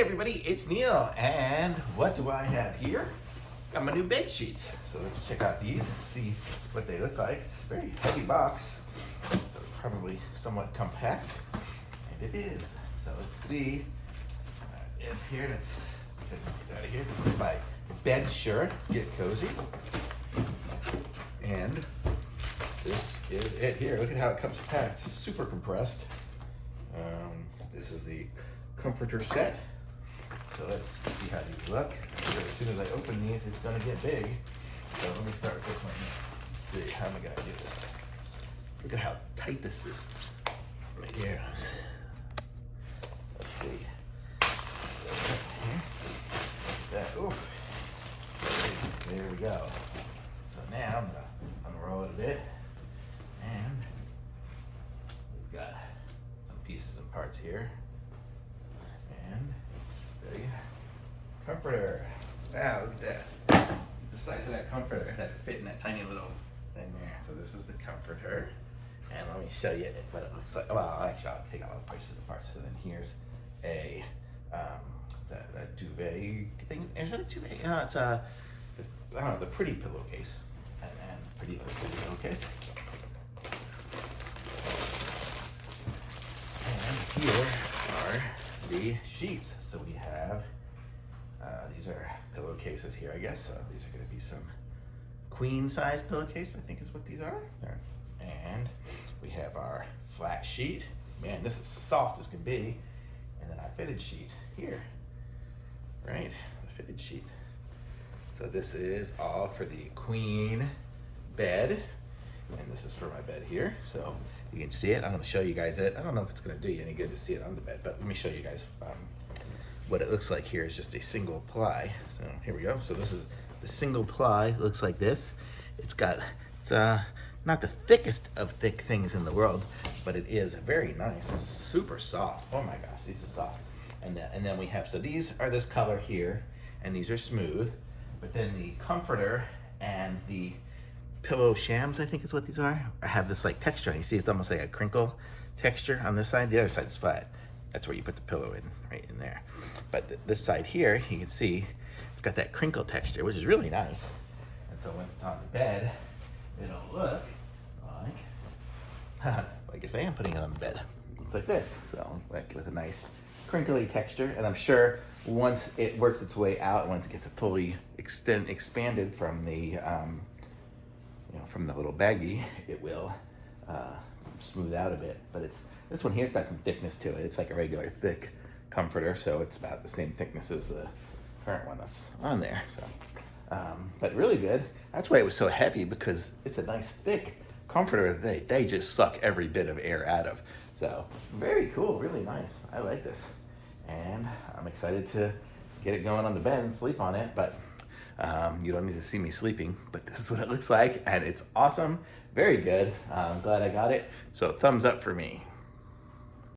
everybody, it's Neil, and what do I have here? Got my new bed sheets. So let's check out these and see what they look like. It's a very heavy box, so probably somewhat compact, and it is. So let's see. It's here. Let's get these out of here. This is by Bedsure. Get cozy. And this is it here. Look at how it comes packed. Super compressed. This is the comforter set. So let's see how these look. As soon as I open these, it's gonna get big. So let me start with this one here. Let's see, how am I gonna do this? Look at how tight this is. Right here. Let's see. That, oof. There we go. So now I'm gonna unroll it a bit. And we've got some pieces and parts here. And there you go. Comforter. Wow, look at that. The size of that comforter that fit in that tiny little thing there. So this is the comforter. And let me show you what it looks like. Well, actually, I'll take out all the pieces and parts. So then here's a duvet thing. Is that a duvet? No, it's a, I don't know, the pretty pillowcase. And pretty pillowcase. And here are the sheets. So we have, these are pillowcases here, I guess. These are gonna be some queen size pillowcase, I think is what these are. There. And we have our flat sheet. Man, this is soft as can be. And then our fitted sheet here, right? The fitted sheet. So this is all for the queen bed. And this is for my bed here. So you can see it. I'm gonna show you guys it. I don't know if it's gonna do you any good to see it on the bed, but let me show you guys what it looks like here is just a single ply. So here we go. So this is the single ply. It looks like this. It's not the thickest of thick things in the world, but it is very nice. It's super soft. Oh my gosh, these are soft. And then we have, so these are this color here, and these are smooth. But then the comforter and the pillow shams, I think is what these are, have this like texture. You see it's almost like a crinkle texture on this side. The other side's flat. That's where you put the pillow in, right in there. But this side here, you can see it's got that crinkle texture, which is really nice. And so once it's on the bed, it'll look like, I guess I am putting it on the bed. It's like this, so like with a nice crinkly texture. And I'm sure once it works its way out, once it gets fully expanded from the, from the little baggie, it will smooth out a bit. But this one here's got some thickness to it. It's like a regular thick comforter, so it's about the same thickness as the current one that's on there. So, but really good. That's why it was so heavy, because it's a nice thick comforter that they just suck every bit of air out of. So very cool, really nice. I like this. And I'm excited to get it going on the bed and sleep on it, but you don't need to see me sleeping, but this is what it looks like, and it's awesome. Very good. I'm glad I got it. So thumbs up for me.